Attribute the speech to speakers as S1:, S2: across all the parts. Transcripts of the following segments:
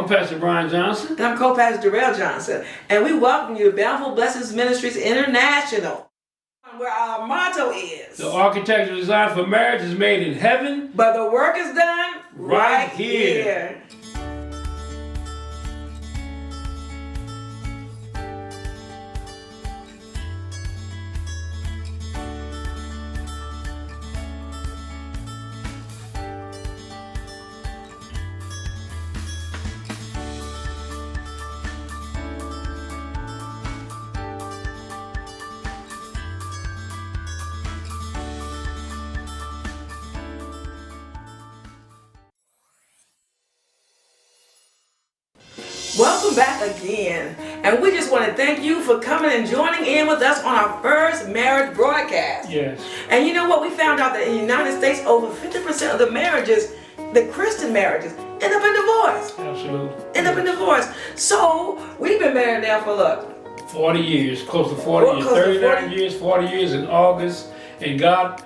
S1: co-pastor Brian Johnson.
S2: And I'm co-pastor Darrell Johnson. And we welcome you to Bountiful Blessings Ministries International, where our motto is,
S1: the architectural design for marriage is made in heaven,
S2: but the work is done right here. Welcome back again, and we just want to thank you for coming and joining in with us on our first marriage broadcast.
S1: Yes.
S2: And you know what? We found out that in the United States, over 50% of the marriages, the Christian marriages, end up in divorce.
S1: Absolutely.
S2: End up in divorce. So we've been married now for look,
S1: 40 years, close to 40 years, 39 years, 40 years in August, and God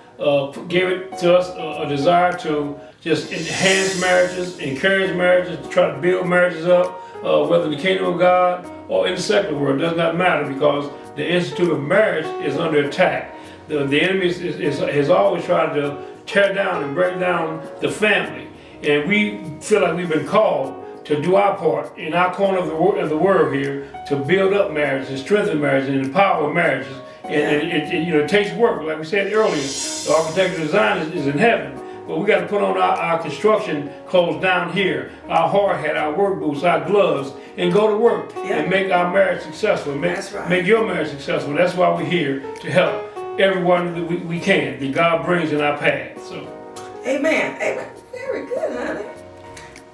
S1: gave it to us a desire to just enhance marriages, encourage marriages, try to build marriages up. Whether in the kingdom of God or in the secular world, does not matter, because the institute of marriage is under attack. The enemy has always tried to tear down and break down the family, and we feel like we've been called to do our part in our corner of the world here to build up marriage and strengthen marriage and empower marriages. And it takes work, like we said earlier. The architectural design is in heaven. But we got to put on our construction clothes down here, our hard hat, our work boots, our gloves, and go to work and make our marriage successful. Make your marriage successful. That's why we're here, to help everyone that we can, that God brings in our path. So,
S2: amen. Very good, honey.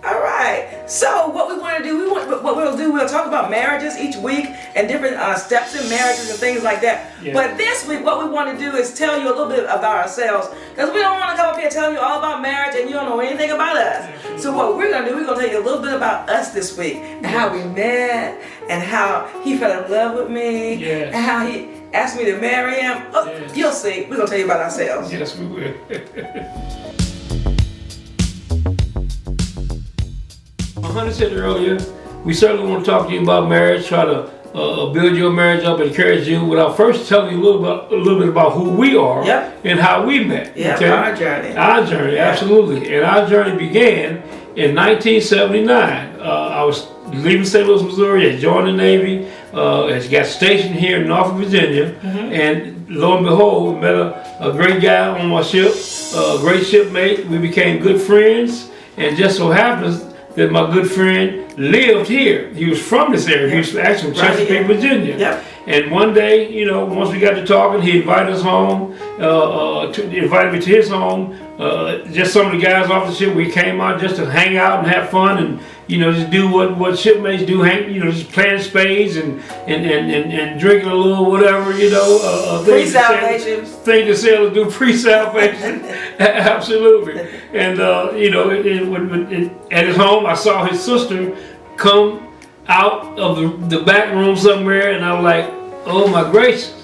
S2: All right. So what we want to do, we'll talk about marriages each week and different steps in marriages and things like that.
S1: Yeah.
S2: But this week, what we want to do is tell you a little bit about ourselves, because we don't want to come up here telling you all about marriage and you don't know anything about us.
S1: Absolutely.
S2: So what we're going to do, we're going to tell you a little bit about us this week, and how we met, and how he fell in love with me, and how he asked me to marry him. You'll see. We're going to tell you about ourselves.
S1: Yes, we will. Honey said earlier, we certainly want to talk to you about marriage, try to build your marriage up, encourage you, without first telling you a little bit about who we are and how we met.
S2: Our journey.
S1: Our journey, absolutely. And our journey began in 1979. I was leaving St. Louis, Missouri, I joined the Navy, got stationed here in Norfolk, Virginia, and lo and behold, we met a great guy on my ship, a great shipmate. We became good friends, and just so happens that my good friend lived here. He was from this area. He was actually from Chesapeake, Virginia. And one day, once we got to talking, he invited us home, invited me to his home. Just some of the guys off the ship, we came out just to hang out and have fun, and just do what shipmates do, just playing spades and drinking a little whatever,
S2: pre-salvation.
S1: Thing to sailors do, pre-salvation. Absolutely. And at his home, I saw his sister come out of the back room somewhere, and I was like, oh my gracious,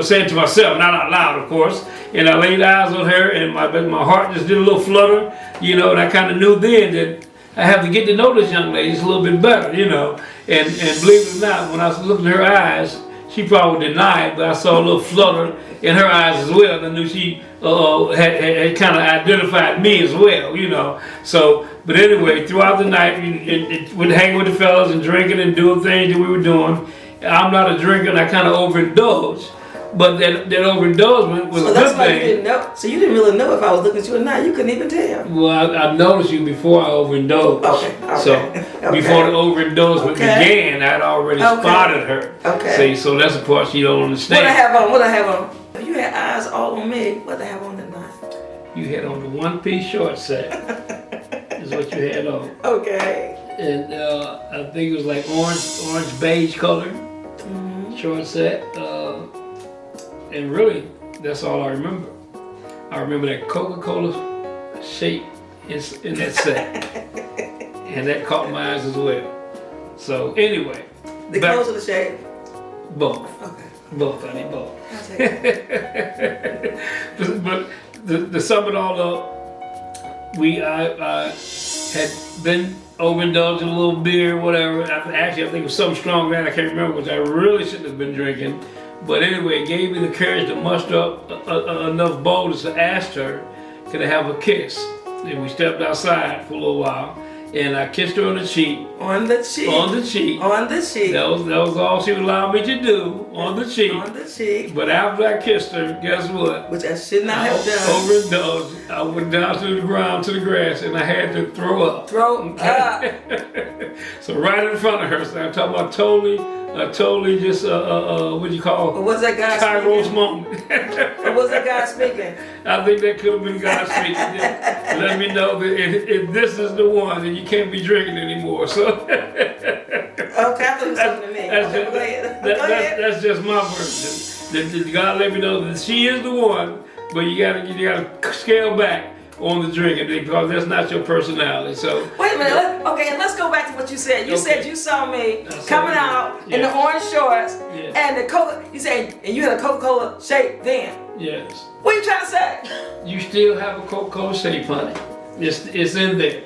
S1: saying to myself, not out loud, of course. And I laid eyes on her, and my heart just did a little flutter, and I kind of knew then that I have to get to know this young lady just a little bit better, and believe it or not, when I was looking at her eyes, she probably denied, but I saw a little flutter in her eyes as well. I knew she had kind of identified me as well, So, but anyway, throughout the night, we'd hang with the fellas and drinking and doing things that we were doing. I'm not a drinker, and I kind of overindulged. But that overindulgence was a good thing.
S2: You didn't know. So you didn't really know if I was looking at you or not. You couldn't even tell.
S1: Well, I noticed you before I overindulged.
S2: Okay.
S1: So before the overindulgence began, I'd already spotted her.
S2: Okay.
S1: See, so that's the part you don't understand.
S2: What I have on? If you had eyes all on me, what I have on tonight?
S1: You had on the one-piece short set. Is what you had on.
S2: Okay.
S1: And I think it was like orange beige color short set. And really, that's all I remember. I remember that Coca-Cola shape in that set. And that caught my eyes as well. So anyway.
S2: The clothes or the shape?
S1: Both.
S2: Okay.
S1: Both, I need both.
S2: I'll take it.
S1: But to sum it all up, I had been overindulged in a little beer, whatever. Actually, I think it was something strong that I can't remember, which I really shouldn't have been drinking. But anyway, it gave me the courage to muster up enough boldness to ask her, could I have a kiss? And we stepped outside for a little while, and I kissed her on the cheek.
S2: On the cheek.
S1: On the cheek.
S2: On the cheek.
S1: That was all she would allow me to do, on the cheek.
S2: On the cheek.
S1: But after I kissed her, guess what?
S2: Which I should not have done.
S1: Overindulged. I went down to the ground, to the grass, and I had to throw up.
S2: Throw up.
S1: So right in front of her, so I'm talking about totally just, what do you call?
S2: But was that guy
S1: Kairos
S2: speaking?
S1: moment.
S2: Or was that guy speaking?
S1: I think that could have been God speaking. Let me know that if this is the one, then you can't be drinking anymore. So.
S2: Okay, I thought it was something to me.
S1: That's just my version. That God let me know that she is the one, but you gotta scale back on the drinking because that's not your personality. So
S2: wait a minute. Okay, and let's go back to what you said. You said you saw me coming out in the orange shorts and the Coca. You said and you had a Coca-Cola shape then.
S1: Yes.
S2: What are you trying to say?
S1: You still have a Coca-Cola shape, honey. It's in there.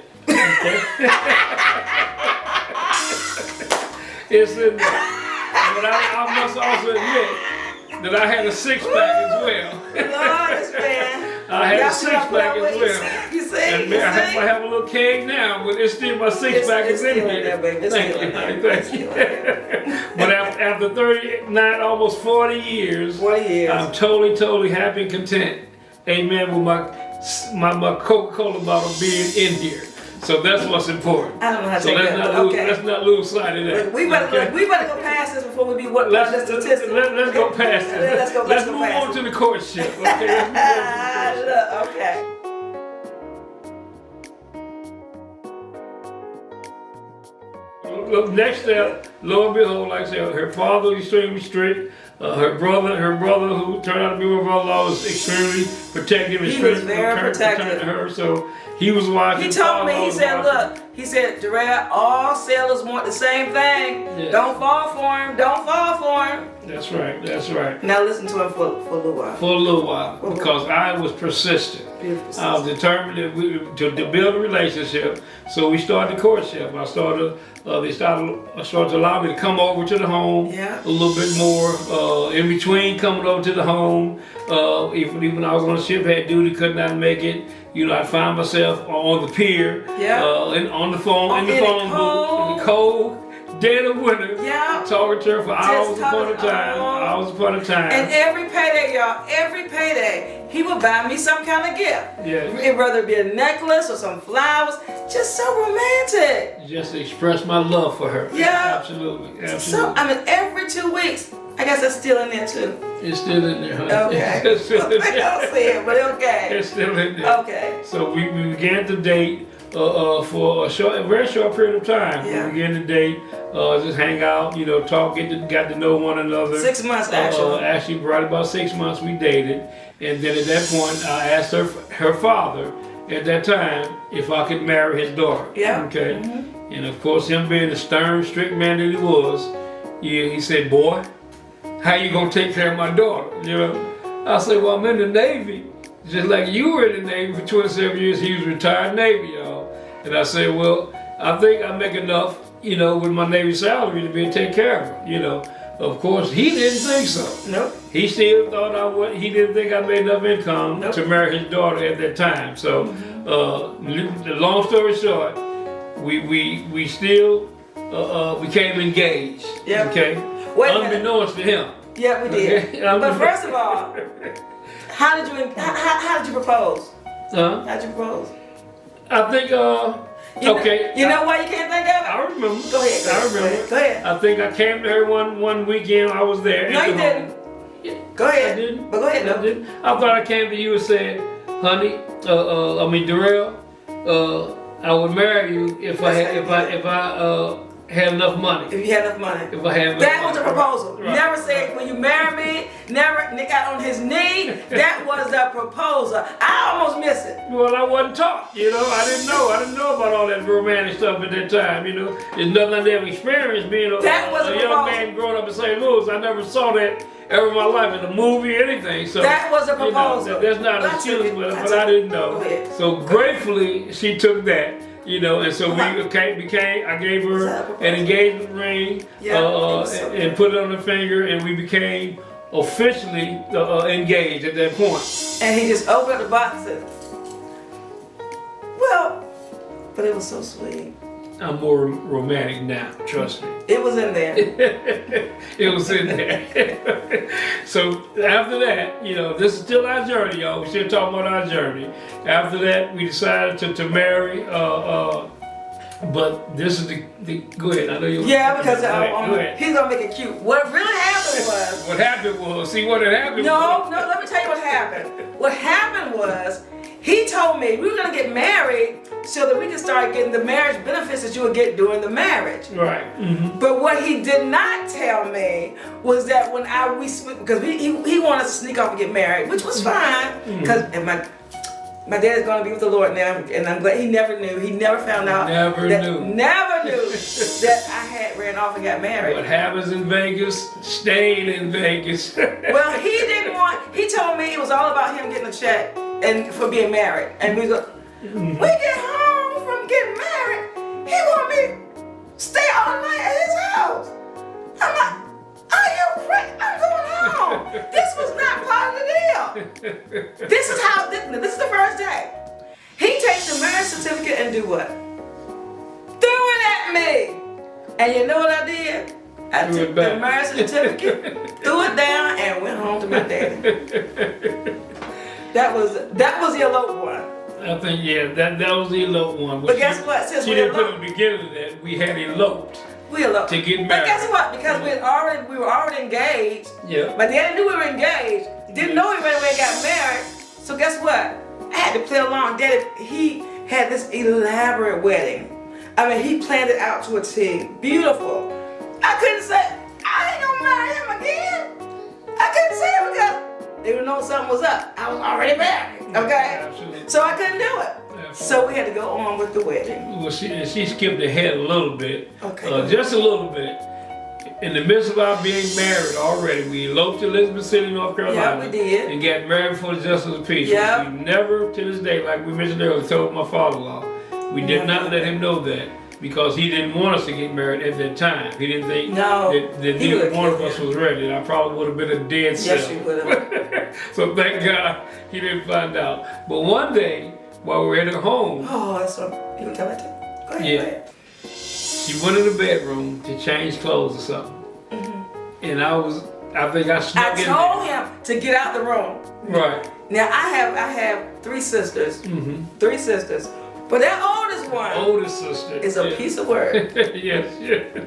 S1: It's in there. But I must also admit that I had a six-pack as well.
S2: Lord, this man.
S1: I had a six-pack as well.
S2: You see?
S1: And I have a little keg now, but it's still my six-pack is in here. Thank you. But after 39, almost 40 years, I'm totally happy and content. Amen. With my Coca-Cola bottle being in here. So that's what's important.
S2: I don't know how to
S1: take
S2: that.
S1: Let's not lose sight of that.
S2: We better go past this before we be what
S1: let's go past this. Let's move on to the courtship. Okay.
S2: Okay.
S1: Next step, lo and behold, like I said, her father was extremely strict. Her brother who turned out to be my brother-in-law was extremely protective and
S2: strict. He was very protective
S1: to her, so he was watching.
S2: He told me, he said, Darrell, all sailors want the same thing. Yes. Don't fall for him.
S1: That's right.
S2: Now listen to him for a little while.
S1: For a little while, because I was persistent. I was determined to build a relationship, so we started the courtship. They started to allow me to come over to the home a little bit more. In between coming over to the home, even I was on the ship, had duty, could not make it. You know, I found myself on the pier, and on the phone, in the phone booth, in the cold dead of winter, talking to her for hours upon a time.
S2: And every payday, y'all, he would buy me some kind of gift.
S1: Yes.
S2: Whether it be a necklace or some flowers, just so romantic.
S1: Just to express my love for her.
S2: Yeah.
S1: Absolutely.
S2: So, every 2 weeks, I guess that's still in there too.
S1: It's still in there, honey.
S2: Okay.
S1: It's still in there.
S2: I don't see it, but okay.
S1: It's still in there.
S2: Okay.
S1: So we began to date for a very short period of time.
S2: Yeah.
S1: We began to date, just hang out, talk, got to know one another.
S2: 6 months actually.
S1: Actually, right about 6 months we dated, and then at that point I asked her father at that time if I could marry his daughter.
S2: Yeah.
S1: Okay. Mm-hmm. And of course, him being the stern, strict man that he was, he said, "Boy, how you gonna take care of my daughter?" I said, "Well, I'm in the Navy, just like you were in the Navy for 27 years. He was retired Navy, y'all." And I said, "Well, I think I make enough, with my Navy salary to be able to take care of her, Of course, he didn't think so.
S2: Nope.
S1: He still thought he didn't think I made enough income to marry his daughter at that time. So, the long story short, we still became engaged.
S2: Yep.
S1: Okay. Unbeknownst to him.
S2: Yeah, we did. Okay? But first of all, how did you propose?
S1: Huh?
S2: How'd you propose?
S1: I think okay.
S2: You know why you can't think of it?
S1: I remember.
S2: Go ahead.
S1: I remember.
S2: Go ahead.
S1: I think I came to her one weekend. I was there.
S2: No, you didn't.
S1: Yeah,
S2: go ahead.
S1: I didn't.
S2: But go ahead.
S1: I didn't. I thought I came to you and said, "Honey, Darrell, I would marry you if I had enough money."
S2: If you had enough money.
S1: If I had enough
S2: that
S1: money.
S2: was the proposal.
S1: Right.
S2: Never said, "Will you marry me?" Never got on his knee. That was the proposal. I almost missed it.
S1: Well, I wasn't taught, I didn't know. I didn't know about all that romantic stuff at that time, It's nothing I never experienced being a young man growing up in St. Louis. I never saw that ever in my life in a movie or anything. So
S2: that was a proposal.
S1: That's not an excuse, but I didn't know. So gratefully, she took that. You know, and so I gave her an engagement ring and put it on her finger, and we became officially engaged at that point.
S2: And he just opened up the box and said, well, but it was so sweet.
S1: I'm more romantic now, trust me.
S2: It was in there.
S1: It was in there. So after that, you know, this is still our journey, y'all. We're still talking about our journey. After that, we decided to marry. But this is the go ahead. I know you.
S2: Yeah, because he's gonna make it cute. What really happened was.
S1: What happened was. See what had happened.
S2: No. Let me tell you what happened. What happened was he told me we were gonna get married so that we could start getting the marriage benefits that you would get during the marriage.
S1: Right. Mm-hmm.
S2: But what he did not tell me was that when because he wanted us to sneak off and get married, which was fine because my dad is going to be with the Lord now, and I'm glad he never knew. He never found out.
S1: Never knew
S2: that I had ran off and got married.
S1: What happens in Vegas stayed in Vegas.
S2: Well, he didn't want. He told me it was all about him getting a check and for being married. And we go. We get home from getting married. He want me to stay all night at his house. I'm like, are you crazy? I'm going home. This was not part of the deal. This is this is the first day. He takes the marriage certificate and do what? Threw it at me. And you know what I did? I took the marriage certificate, threw it down, and went home to my daddy. That was the eloped one.
S1: I think, that was the eloped one.
S2: But guess what? Since
S1: she didn't put in the beginning of that. We had eloped.
S2: We eloped.
S1: To get married.
S2: But guess what? Because we were already engaged.
S1: Yeah.
S2: My daddy knew we were engaged. Didn't know we went away and got married. So guess what? I had to play along. Daddy, he had this elaborate wedding. I mean, he planned it out to a T. Beautiful. I couldn't say, I ain't gonna marry him again. I couldn't say it because they would know something was up. I was already married. Okay?
S1: Absolutely.
S2: So I couldn't do it.
S1: Absolutely.
S2: So we had to go on with the wedding.
S1: Well, she skipped ahead a little bit.
S2: Okay.
S1: Just a little bit. In the midst of our being married already, we eloped to Elizabeth City, North Carolina.
S2: Yeah, we did.
S1: And got married before the Justice of Peace.
S2: Yeah.
S1: We never, to this day, like we mentioned earlier, told my father-in-law. We did not let him know that because he didn't want us to get married at that time. He didn't think that neither one of us was ready. And I probably would have been a dead cell.
S2: Yes, you would have.
S1: So thank God he didn't find out. But one day, while we were at her home.
S2: Oh, that's what you can tell it to. Go ahead.
S1: Yeah.
S2: Go ahead.
S1: She went in the bedroom to change clothes or something. And I think I snuck in there.
S2: I told him to get out the room.
S1: Right.
S2: Now I have 3 sisters. 3 sisters. But that oldest sister is a piece of work.
S1: Yes.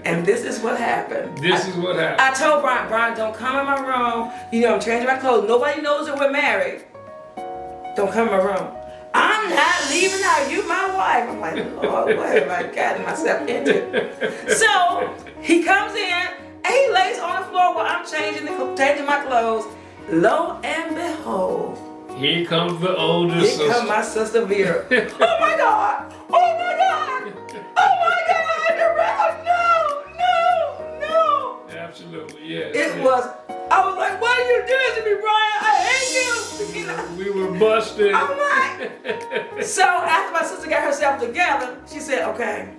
S2: And this is what happened.
S1: This is what happened.
S2: I told Brian, don't come in my room. You know, I'm changing my clothes. Nobody knows that we're married. Don't come in my room. I'm not leaving out. You my wife. I'm like, Lord, what have I gotten myself into? So he comes in and he lays on the floor while I'm changing my clothes. Lo and behold,
S1: here comes the oldest sister.
S2: Here comes my sister Vera. Oh my God! Oh my God! Oh my God! No!
S1: Absolutely, yes.
S2: It was. I was like, why do you do this to me, Brian? I hate you. You know?
S1: We were busted.
S2: I'm like. So after my sister got herself together, she said, "Okay,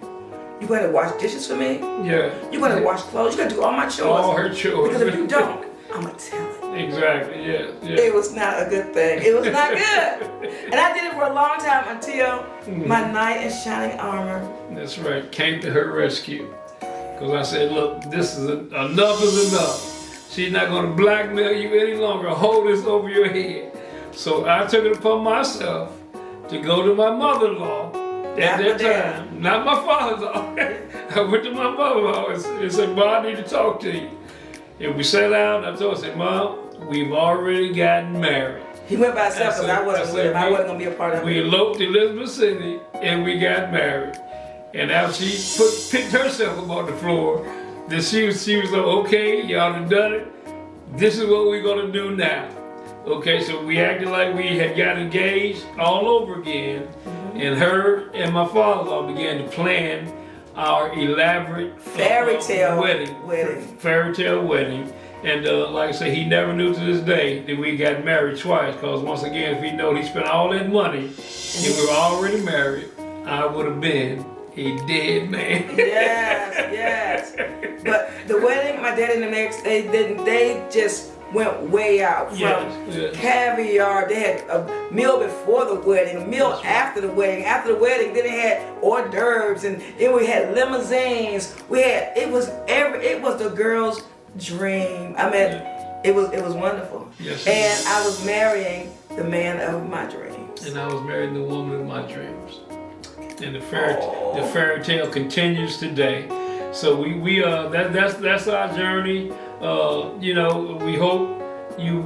S2: you gotta wash dishes for me.
S1: Yeah.
S2: You gotta wash clothes. You gotta do all my chores.
S1: All her chores.
S2: Because if you don't, I'm gonna tell it."
S1: Exactly. Yeah.
S2: It was not a good thing. It was not good. And I did it for a long time until my knight in shining armor.
S1: That's right. Came to her rescue. Because I said, look, this is enough is enough. She's not going to blackmail you any longer. Hold this over your head. So I took it upon myself to go to my mother-in-law at that time. Not my father-in-law. I went to my mother-in-law and said, Mom, I need to talk to you. And we sat down and I told her, I said, Mom, we've already gotten married.
S2: He went by himself because I wasn't with him. I wasn't going to be a part of it.
S1: We eloped to Elizabeth City and we got married. And after she picked herself up on the floor, then she was like, okay, y'all done done it. This is what we're gonna do now. Okay, so we acted like we had got engaged all over again. And her and my father-in-law began to plan our elaborate
S2: fairy tale
S1: wedding. And like I say, he never knew to this day that we got married twice. Because once again, if he knows he spent all that money and we were already married, I would have been a dead man.
S2: Yes. But the wedding, my dad and the ex, they just went way out. From caviar, they had a meal before the wedding, a meal after the wedding. After the wedding, then they had hors d'oeuvres, and then we had limousines. It was the girls' dream. I mean, it was wonderful.
S1: Yes,
S2: and I was marrying the man of my dreams.
S1: And I was marrying the woman of my dreams. And the fairy tale continues today. So that's our journey. We hope you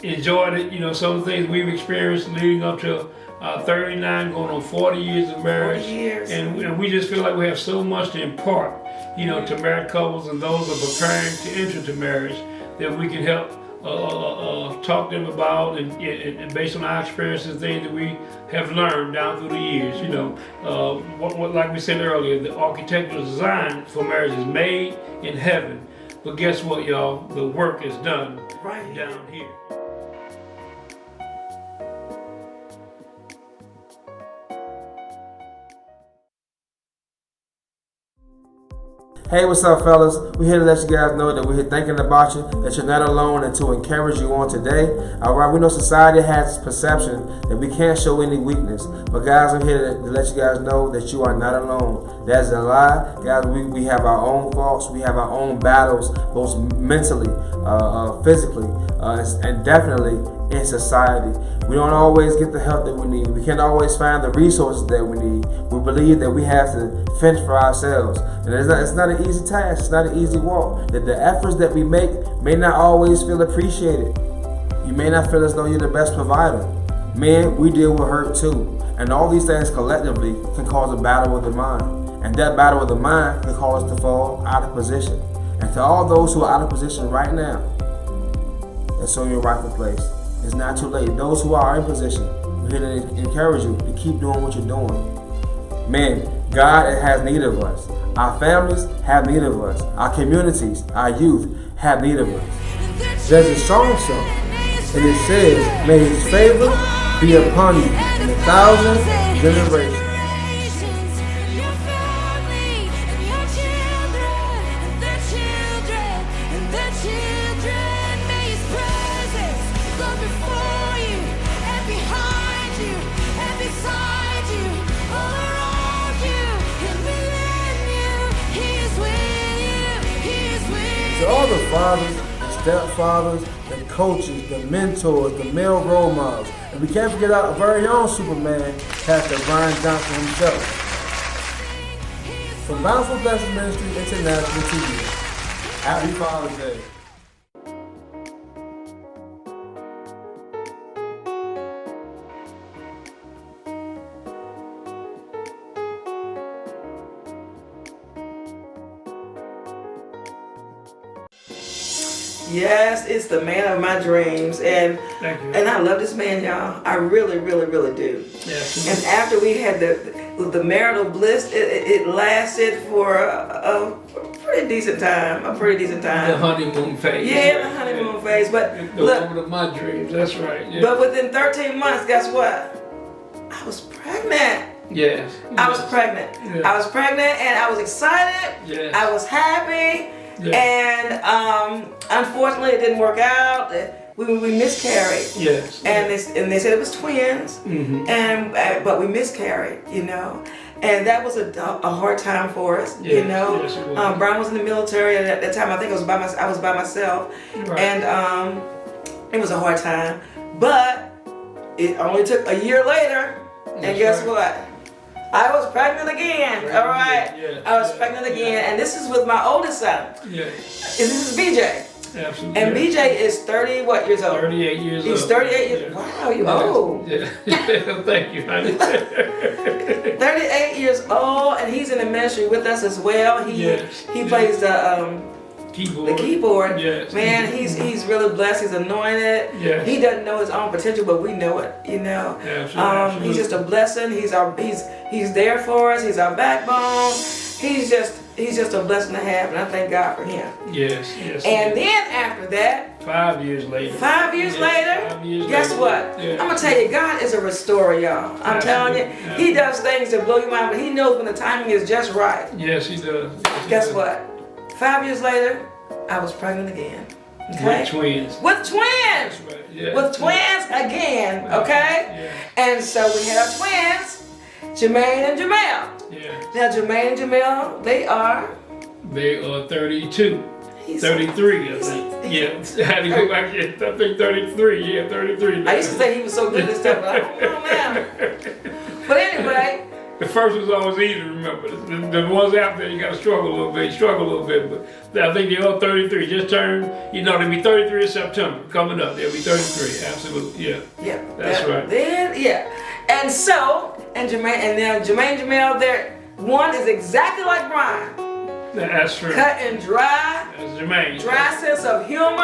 S1: enjoyed it. Some of the things we've experienced leading up to 39, going on 40 years of marriage.
S2: 40 years.
S1: And we just feel like we have so much to impart, to married couples and those who are preparing to enter into marriage, that we can help talk to them about and based on our experiences, things that we have learned down through the years. Like we said earlier, the architectural design for marriage is made in heaven. But guess what, y'all? The work is done right down here.
S3: Hey, what's up, fellas? We're here to let you guys know that we're here thinking about you, that you're not alone, and to encourage you on today. Alright, we know society has this perception that we can't show any weakness, but guys, I'm here to let you guys know that you are not alone. That's a lie. Guys, we have our own faults, we have our own battles, both mentally, physically, and definitely in society. We don't always get the help that we need. We can't always find the resources that we need. We believe that we have to fend for ourselves. And it's not an easy task. It's not an easy walk. That the efforts that we make may not always feel appreciated. You may not feel as though you're the best provider. Men, we deal with hurt too. And all these things collectively can cause a battle of the mind. And that battle of the mind can cause us to fall out of position. And to all those who are out of position right now, that's on your rightful place. It's not too late. Those who are in position, we're here to encourage you to keep doing what you're doing. Man, God has need of us. Our families have need of us. Our communities, our youth have need of us. There's a song, and it says, "May His favor be upon you in 1,000 generations." To all the fathers, the stepfathers, the coaches, the mentors, the male role models, and we can't forget our very own Superman, Pastor Brian Johnson himself. From Bountifully Blessings Ministry International to you, happy Father's Day.
S2: Yes, it's the man of my dreams, and I love this man, y'all. I really, really, really do.
S1: Yes.
S2: And after we had the marital bliss, it lasted for a pretty decent time.
S1: The honeymoon phase.
S2: Yeah, the honeymoon phase. But
S1: the woman of my dreams. That's right. Yeah.
S2: But within 13 months, guess what? I was pregnant.
S1: Yes.
S2: I was pregnant.
S1: Yes.
S2: I was pregnant, and I was excited.
S1: Yes.
S2: I was happy.
S1: Yes.
S2: And unfortunately, it didn't work out. We miscarried.
S1: Yes.
S2: And they said it was twins.
S1: Mm-hmm.
S2: But we miscarried, and that was a hard time for us,
S1: Yes. Yes, it was.
S2: Brian was in the military, and at that time I think I was by myself,
S1: Right.
S2: and it was a hard time. But it only took a year later, and guess what? I was pregnant again. All right.
S1: Yeah.
S2: I was pregnant again, and this is with my oldest son.
S1: Yeah.
S2: This is BJ.
S1: Absolutely.
S2: And BJ is 30 years old?
S1: 38 years old.
S2: He's 38 years.
S1: Yeah.
S2: Wow, you old.
S1: Yeah. Thank you, honey.
S2: 38 years old, and he's in the ministry with us as well. He plays the keyboard.
S1: Yes.
S2: Man, he's really blessed. He's anointed.
S1: Yes.
S2: He doesn't know his own potential, but we know it.
S1: Absolutely.
S2: He's just a blessing. He's there for us. He's our backbone. He's just he's just a blessing to have, and I thank God for him.
S1: Yes.
S2: And then after that,
S1: 5 years later.
S2: 5 years later,
S1: 5 years
S2: guess
S1: later.
S2: what?
S1: Yeah.
S2: I'm gonna tell you, God is a restorer, y'all. I'm telling you, He does things that blow your mind, but He knows when the timing is just right.
S1: Yes, He does. Yes,
S2: Guess what? 5 years later, I was pregnant again. Okay?
S1: With twins.
S2: With twins.
S1: That's right. Yeah.
S2: With twins again. Okay?
S1: Yeah.
S2: And so we have twins, Jermaine and Jamel.
S1: Yeah.
S2: Now Jermaine and Jamel, they are
S1: 32.
S2: He's
S1: 33, I think. Yeah, I had to go back. I think 33. Yeah, 33.
S2: I used to say he was so good at stuff, but I don't know now. But anyway,
S1: the first was always easy to remember. The ones after, you got to struggle a little bit. You struggle a little bit, but I think they're all 33. Just turned, they'll be 33 in September. Coming up, they'll be 33. Absolutely, yeah.
S2: yeah,
S1: That's right.
S2: Then and so Jermaine Jamel, there one is exactly like Brian.
S1: That's true.
S2: Cut and dry.
S1: That's Jermaine.
S2: Dry sense of humor.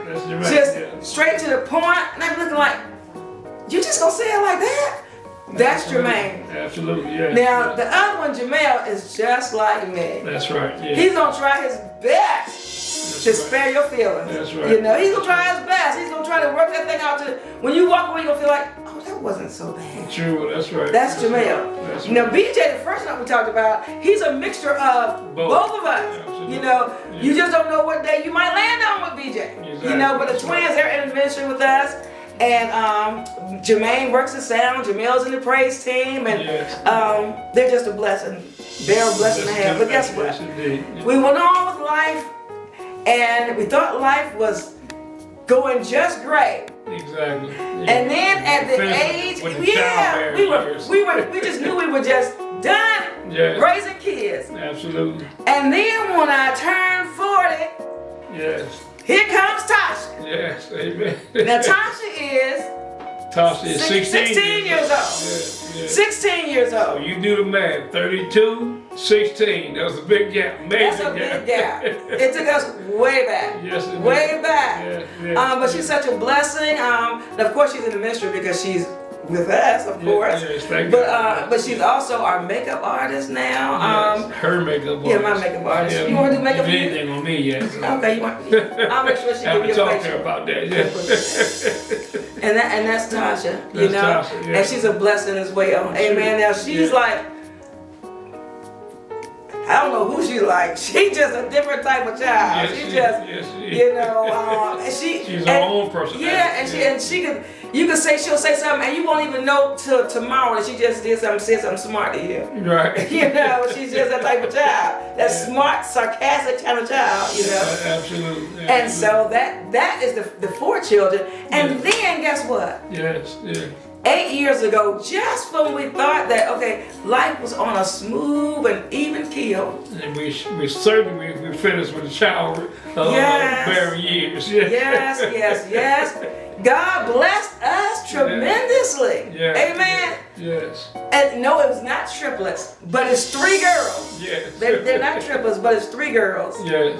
S1: That's Jermaine.
S2: Just straight to the point. And I'm looking like, you just gonna say it like that? That's Jermaine.
S1: Absolutely, yeah.
S2: Now, the other one, Jamel, is just like me.
S1: That's right, yeah.
S2: He's gonna try his best to spare your feelings.
S1: That's right.
S2: He's gonna try his best. He's gonna try to work that thing out to when you walk away, you're gonna feel like, oh, that wasn't so bad.
S1: True, that's right.
S2: That's Jamel.
S1: That's right.
S2: Now, BJ, the first one we talked about, he's a mixture of both of us.
S1: Absolutely.
S2: You just don't know what day you might land on with BJ.
S1: Exactly.
S2: But the twins, they're in the ministry with us. And Jermaine works the sound, Jamel's in the praise team, and they're just a blessing. They're a blessing to have. But guess what?
S1: Yes, indeed.
S2: We went on with life, and we thought life was going just great.
S1: Exactly.
S2: And then at the age, we just knew we were just done raising kids.
S1: Absolutely.
S2: And then when I turned 40,
S1: yes.
S2: Here comes Tasha.
S1: Yes, amen.
S2: Now Tasha is
S1: 16
S2: years old.
S1: Yeah.
S2: 16 years old.
S1: So you do the math. 32, 16. That was a big gap.
S2: That's a big gap. It took us way back.
S1: Yes, it
S2: way
S1: did.
S2: back. But she's such a blessing. And of course she's in the ministry because she's with us, of course.
S1: Yes, thank
S2: but she's also our makeup artist now.
S1: Yes, her makeup artist.
S2: Yeah, my makeup artist. You want to do makeup?
S1: Anything on me yet? So.
S2: Okay, I'll make sure she give you a
S1: talk to
S2: facial.
S1: her about that. Yeah.
S2: and that's Tasha.
S1: Tasha, yeah.
S2: And she's a blessing as well. Amen. Now she's like, I don't know who she's like. She's just a different type of child.
S1: She's her own person.
S2: Yeah, and you can say she'll say something and you won't even know till tomorrow that she just said something smart to you.
S1: Right.
S2: She's just that type of child. That smart, sarcastic kind of child.
S1: Absolutely.
S2: And so that is the 4 children. And then guess what?
S1: Yes. Yeah.
S2: 8 years ago, just when we thought that, okay, life was on a smooth and even keel.
S1: And we certainly we finished with the child bearing years.
S2: Yes. God blessed us tremendously.
S1: Yeah.
S2: Amen.
S1: Yes.
S2: And no, it was not triplets, but it's 3 girls.
S1: Yes.
S2: They're not triplets, but it's 3 girls.
S1: Yes.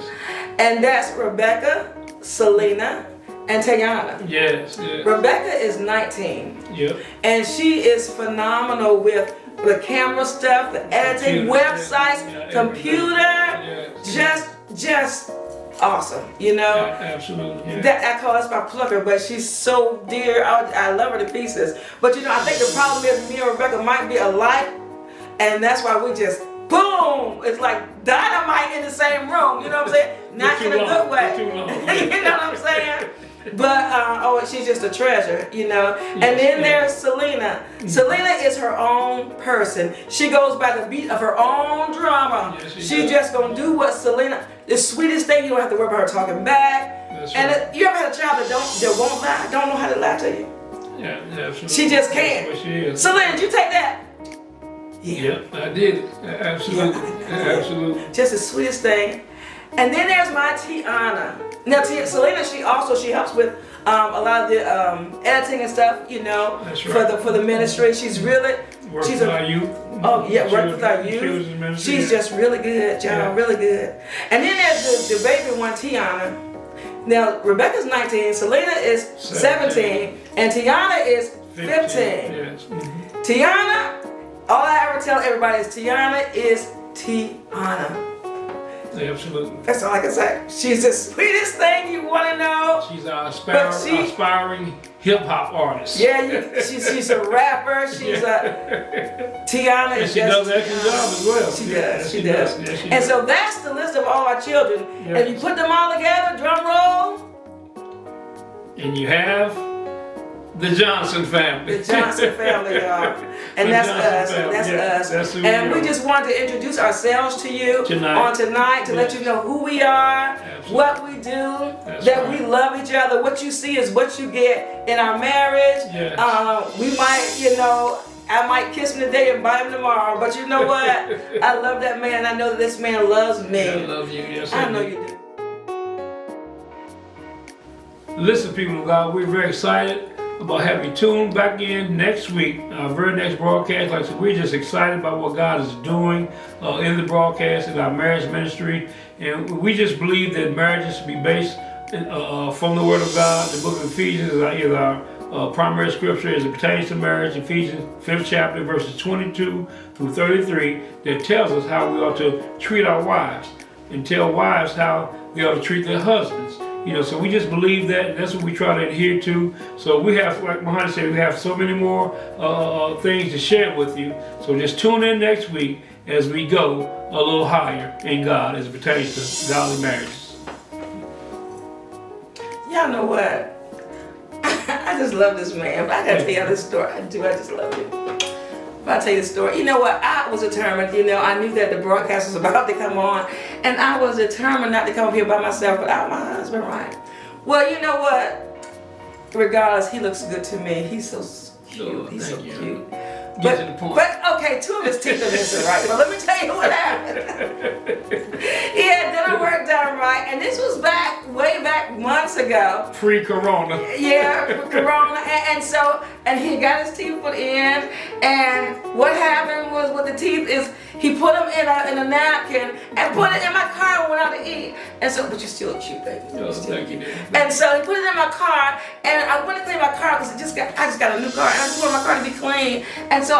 S2: And that's Rebecca, Selena, and Tayana.
S1: Yes.
S2: Rebecca is 19.
S1: Yep.
S2: And she is phenomenal with the camera stuff, the editing, websites, computer. Just awesome,
S1: Absolutely.
S2: That I call us my plucker, but she's so dear. I love her to pieces. But I think the problem is me and Rebecca might be alike, and that's why we just boom. It's like dynamite in the same room. You know what I'm saying? Not in a good way. You know what I'm saying? But she's just a treasure, And then there's Selena. Selena is her own person. She goes by the beat of her own drama.
S1: Yes,
S2: She's just gonna do what Selena. The sweetest thing, you don't have to worry about her talking back.
S1: That's
S2: and
S1: right.
S2: You ever had a child that won't lie, don't know how to lie to you?
S1: Yeah, absolutely.
S2: She just can't.
S1: That's what she is.
S2: Selena, did you take that?
S1: Yeah, I did. Absolutely. Absolutely.
S2: Just the sweetest thing. And then there's my Tiana. Now, Selena, she helps with a lot of the editing and stuff,
S1: That's right.
S2: for the ministry. She's really
S1: Work with our youth.
S2: Oh yeah, work with our youth. She's just really good, John, really good. And then there's the baby one, Tiana. Now Rebecca's 19, Selena is 17, and Tiana is 15.
S1: Yes. Mm-hmm.
S2: Tiana, all I ever tell everybody is Tiana is Tiana.
S1: Absolutely.
S2: That's all I can say. She's the sweetest thing you want to know.
S1: She's our aspiring hip-hop artist.
S2: Yeah, she's a rapper. She's a Tiana.
S1: And she does an excellent job as well.
S2: She
S1: Yeah,
S2: does. She does.
S1: Yeah, she
S2: And
S1: does.
S2: so that's the list of all our children.
S1: Yeah.
S2: And you put them all together, drum roll.
S1: And you have the Johnson family.
S2: The Johnson family, y'all. And
S1: The
S2: that's
S1: Johnson
S2: us.
S1: family.
S2: That's
S1: Yeah,
S2: us.
S1: that's who
S2: And
S1: we
S2: we
S1: are.
S2: just wanted to introduce ourselves to you
S1: Tonight.
S2: to let you know who we are,
S1: Absolutely.
S2: what we do,
S1: That's
S2: that
S1: right.
S2: we love each other. What you see is what you get in our marriage.
S1: Yes.
S2: We might, I might kiss him today and bite him tomorrow, but you know what? I love that man. I know that this man loves me.
S1: I love you. Yes,
S2: I know
S1: do.
S2: you do.
S1: Listen, people of God, we're very excited about having you tuned back in next week, our very next broadcast. Like I said, we're just excited about what God is doing in the broadcast, in our marriage ministry. And we just believe that marriages should be based from the Word of God. The book of Ephesians is our primary scripture as it pertains to marriage. Ephesians 5th chapter, verses 22 through 33, that tells us how we ought to treat our wives and tell wives how they ought to treat their husbands. So we just believe that, and that's what we try to adhere to. So we have, like Mohammed said, we have so many more things to share with you. So just tune in next week as we go a little higher in God as it pertains to godly marriages.
S2: Y'all know what? I just love this man. If I gotta tell you this story, I do. I just love him. If I tell you the story, you know what? I was determined. I knew that the broadcast was about to come on, and I was determined not to come up here by myself without my husband, right? Well, you know what? Regardless, he looks good to me. He's so cute.
S1: Oh,
S2: He's so
S1: thank you.
S2: cute.
S1: Get to the point.
S2: But okay, 2 of his teeth are missing, right? But let me tell you what happened. He had dinner work done, right? And this was way back months ago.
S1: Pre-corona.
S2: Yeah, Corona, and he got his teeth put in, and what happened was with the teeth is he put them in a napkin and put it in my car when we went out to eat. And so, but you're still cute, baby.
S1: Oh, thank you.
S2: And so he put it in my car, and I went to clean my car because I just got a new car, and I just wanted my car to be clean. And so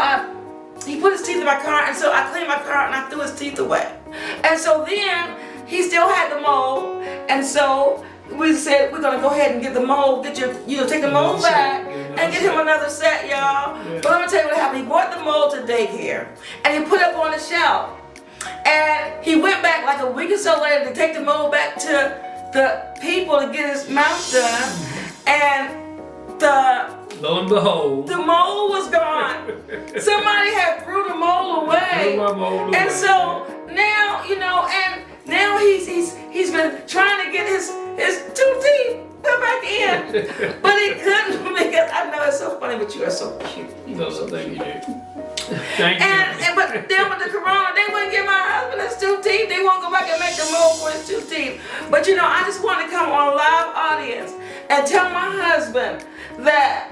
S2: he put his teeth in my car, and so I cleaned my car and I threw his teeth away. And so then he still had the mold, and so we said we're gonna go ahead and get the mold, take the mold back and get him another set, y'all.
S1: Yeah.
S2: But let me tell you what happened. He brought the mold to daycare and he put it up on the shelf. And he went back like a week or so later to take the mold back to the people to get his mouth done. And
S1: lo and behold,
S2: the mold was gone. Somebody had threw the mold away.
S1: Threw my mold away.
S2: And so now, and now he's been trying to get his 2 teeth put back in. But he couldn't because I know it's so funny, but you are so cute.
S1: no, thank you, dude. Thank you.
S2: But then with the corona, they wouldn't give my husband his 2 teeth. They won't go back and make the mold for his 2 teeth. But I just want to come on a live audience and tell my husband that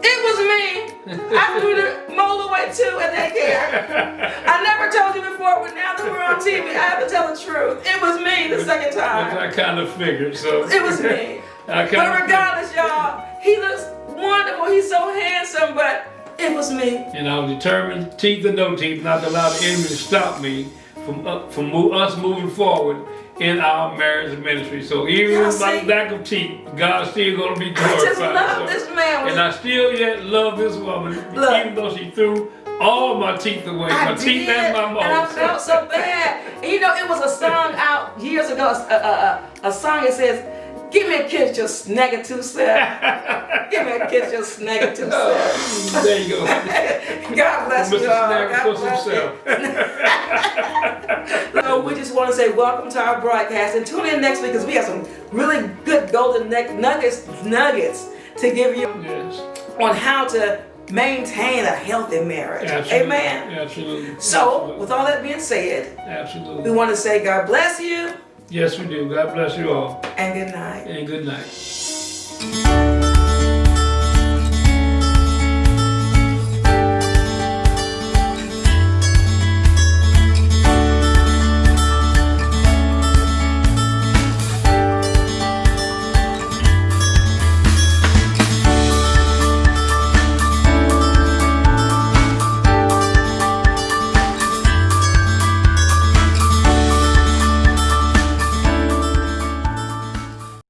S2: it was me. I threw the mold away too at daycare. I never told you before, but now that we're on TV, I have to tell the truth. It was me the second time.
S1: I kind of figured, so.
S2: It was me. But regardless, y'all, he looks wonderful. He's so handsome, but it was me.
S1: And I was determined, teeth or no teeth, not to allow the enemy to stop me from us moving forward in our marriage ministry. So even with my lack of teeth, God's still going to be glorified.
S2: I just love this man.
S1: And I still yet love this woman, even though she threw all my teeth away, my teeth and my mold.
S2: And I felt so bad. And it was a song out years ago, a song that says, "Give me a kiss, your negative self. Give me a kiss, your negative self."
S1: There you go.
S2: God bless you all. God bless you. So we just want to say welcome to our broadcast and tune in next week because we have some really good golden nuggets to give you on how to maintain a healthy marriage.
S1: Absolutely.
S2: Amen.
S1: Absolutely.
S2: So with all that being said,
S1: absolutely,
S2: we want to say God bless you.
S1: Yes, we do. God bless you all.
S2: And good night.
S1: And good night.